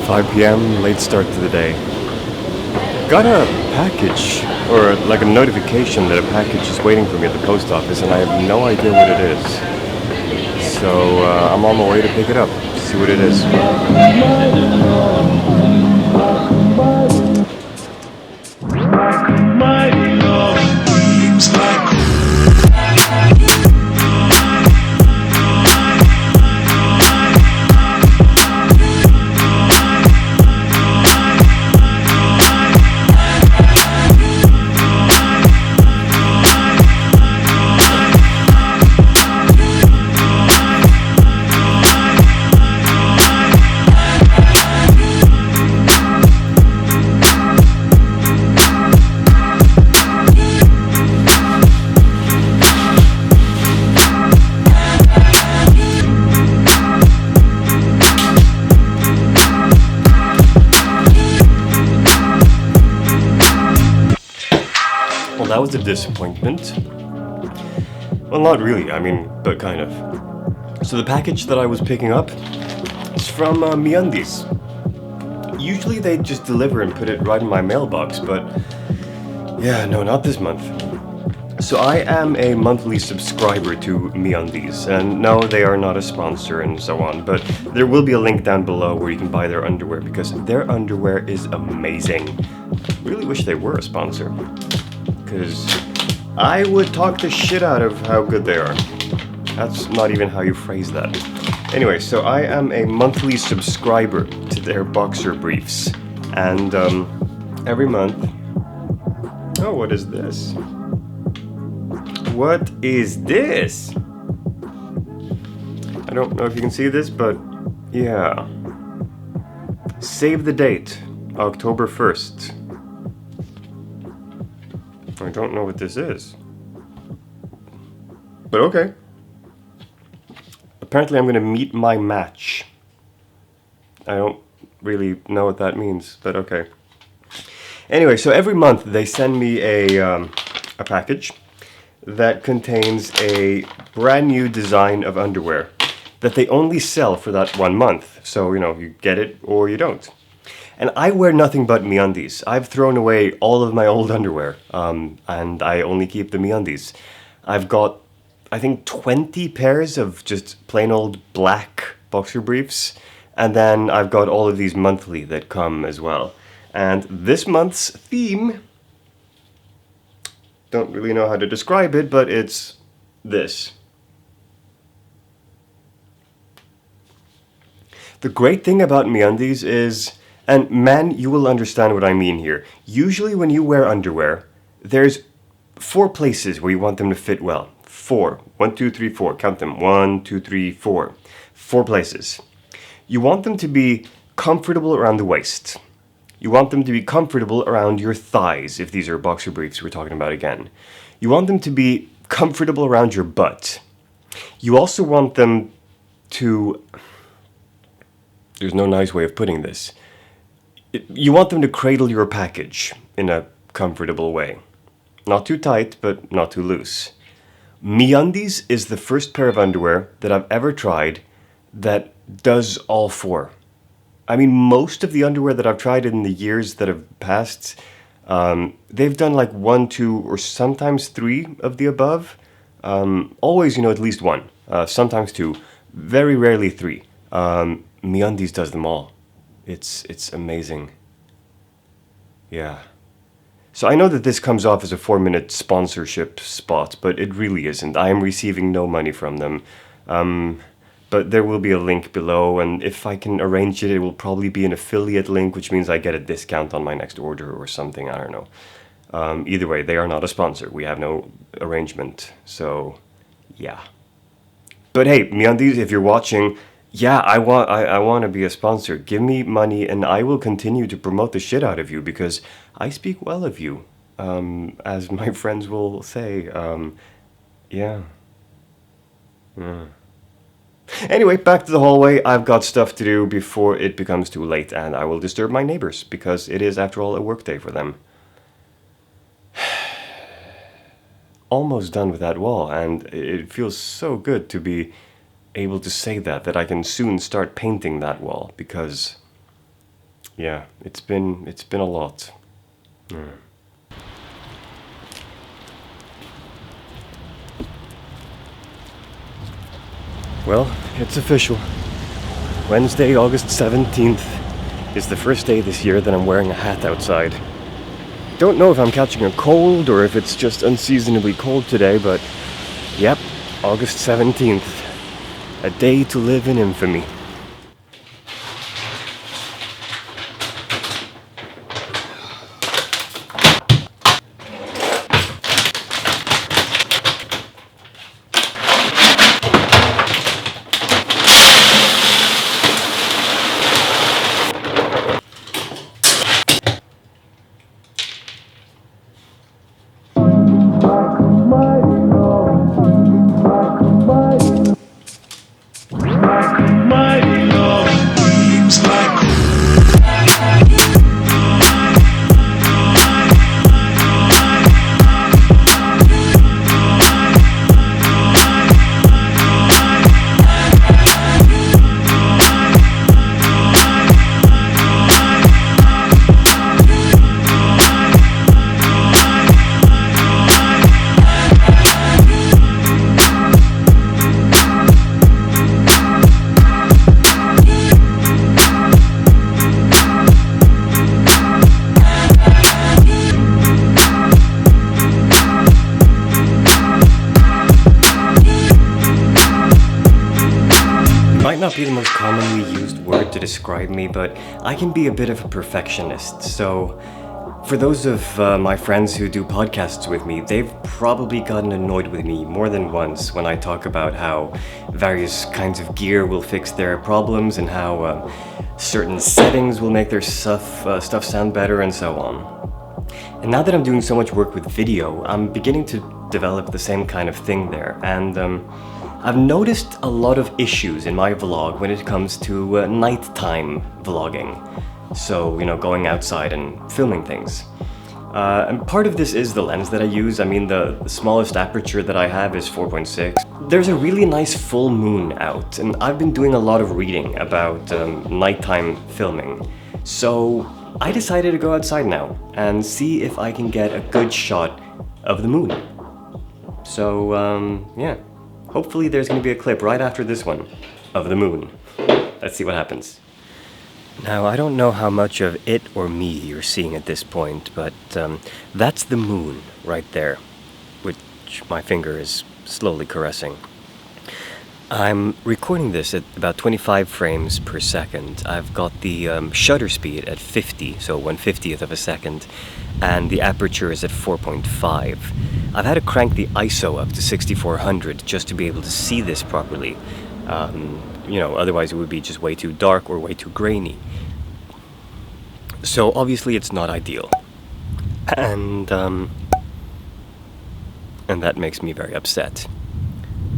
5 p.m., late start to the day. Got a package, or like a notification that a package is waiting for me at the post office, and I have no idea what it is. So I'm on my way to pick it up, see what it is. Well, that was a disappointment. Well, not really, but kind of. So the package that I was picking up is from MeUndies. Usually they just deliver and put it right in my mailbox, but yeah, no, not this month. So I am a monthly subscriber to MeUndies, and no, they are not a sponsor and so on, but there will be a link down below where you can buy their underwear, because their underwear is amazing. Really wish they were a sponsor, because I would talk the shit out of how good they are. That's not even how you phrase that. Anyway, so I am a monthly subscriber to their boxer briefs, and every month... Oh, what is this? What is this? I don't know if you can see this, but yeah. Save the date, October 1st. I don't know what this is. But okay. Apparently I'm going to meet my match. I don't really know what that means, but okay. Anyway, so every month they send me a package that contains a brand new design of underwear that they only sell for that 1 month. So, you get it or you don't. And I wear nothing but MeUndies. I've thrown away all of my old underwear, and I only keep the MeUndies. I've got, I think, 20 pairs of just plain old black boxer briefs, and then I've got all of these monthly that come as well. And this month's theme, don't really know how to describe it, but it's this. The great thing about MeUndies is, and man, you will understand what I mean here. Usually when you wear underwear, there's 4 places where you want them to fit well. 4. 1, 2, 3, 4. Count them. 1, 2, 3, 4. 4 places. You want them to be comfortable around the waist. You want them to be comfortable around your thighs, if these are boxer briefs we're talking about again. You want them to be comfortable around your butt. You also want them to... There's no nice way of putting this. You want them to cradle your package in a comfortable way. Not too tight, but not too loose. MeUndies is the first pair of underwear that I've ever tried that does all 4. Most of the underwear that I've tried in the years that have passed, they've done like 1, 2, or sometimes 3 of the above. Always, at least 1. Sometimes 2. Very rarely 3. MeUndies does them all. It's amazing. Yeah. So I know that this comes off as a 4-minute sponsorship spot, but it really isn't. I am receiving no money from them. But there will be a link below, and if I can arrange it, it will probably be an affiliate link, which means I get a discount on my next order or something, I don't know. Either way, they are not a sponsor. We have no arrangement, so yeah. But hey, MeUndies, if you're watching... Yeah, I want to be a sponsor. Give me money and I will continue to promote the shit out of you, because I speak well of you, as my friends will say. Yeah. Anyway, back to the hallway. I've got stuff to do before it becomes too late, and I will disturb my neighbors, because it is, after all, a work day for them. Almost done with that wall, and it feels so good to be able to say that I can soon start painting that wall, because Yeah, it's been a lot. Mm. Well, it's official. Wednesday, August 17th is the first day this year that I'm wearing a hat outside. Don't know if I'm catching a cold or if it's just unseasonably cold today, but yep, August 17th. A day to live in infamy. Might not be the most commonly used word to describe me, but I can be a bit of a perfectionist. So, for those of my friends who do podcasts with me, they've probably gotten annoyed with me more than once when I talk about how various kinds of gear will fix their problems and how certain settings will make their stuff sound better and so on. And now that I'm doing so much work with video, I'm beginning to develop the same kind of thing there, and I've noticed a lot of issues in my vlog when it comes to nighttime vlogging. So, going outside and filming things. And part of this is the lens that I use. I mean, the smallest aperture that I have is 4.6. There's a really nice full moon out, and I've been doing a lot of reading about nighttime filming. So I decided to go outside now and see if I can get a good shot of the moon. So, yeah. Hopefully there's going to be a clip right after this one of the moon. Let's see what happens. Now, I don't know how much of it or me you're seeing at this point, but that's the moon right there, which my finger is slowly caressing. I'm recording this at about 25 frames per second. I've got the shutter speed at 50, so 1/50th of a second, and the aperture is at 4.5. I've had to crank the ISO up to 6400 just to be able to see this properly. Otherwise it would be just way too dark or way too grainy. So obviously it's not ideal. And that makes me very upset.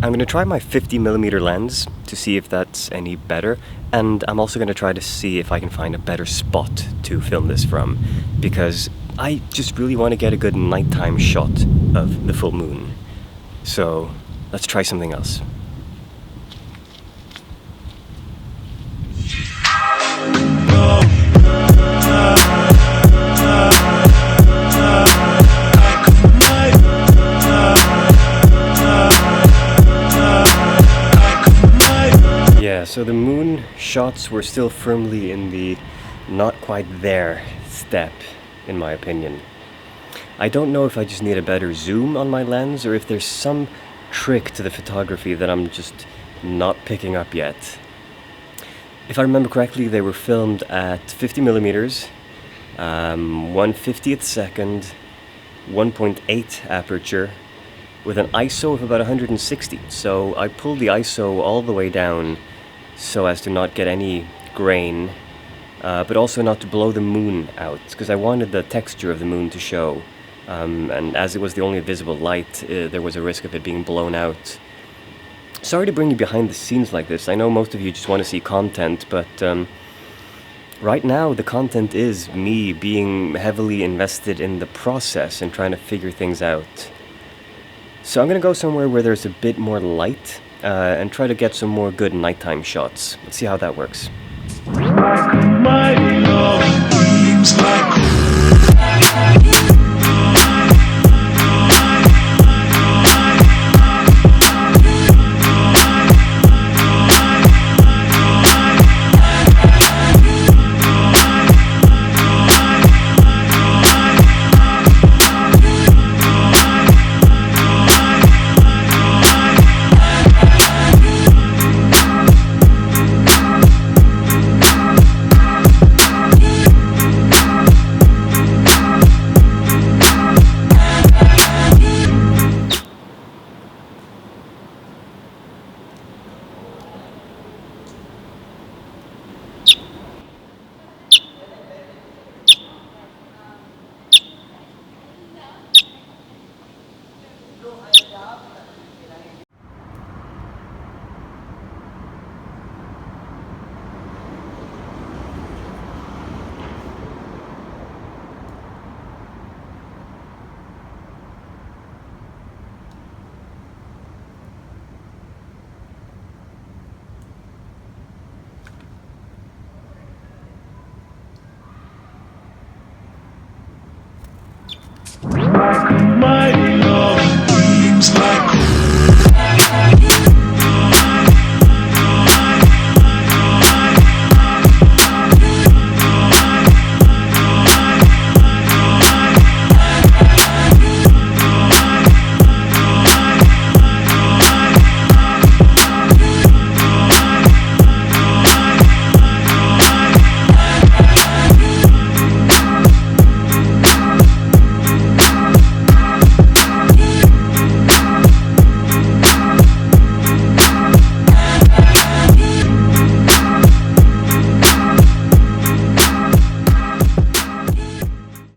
I'm going to try my 50mm lens to see if that's any better, and I'm also going to try to see if I can find a better spot to film this from, because I just really want to get a good nighttime shot of the full moon. So let's try something else. Yeah, so the moon shots were still firmly in the not quite there step, in my opinion. I don't know if I just need a better zoom on my lens or if there's some trick to the photography that I'm just not picking up yet. If I remember correctly, they were filmed at 50mm, 1/50th second, 1.8 aperture, with an ISO of about 160. So I pulled the ISO all the way down so as to not get any grain, but also not to blow the moon out, because I wanted the texture of the moon to show. And as it was the only visible light, there was a risk of it being blown out. Sorry to bring you behind the scenes like this. I know most of you just want to see content, but right now the content is me being heavily invested in the process and trying to figure things out. So I'm going to go somewhere where there's a bit more light and try to get some more good nighttime shots. Let's see how that works.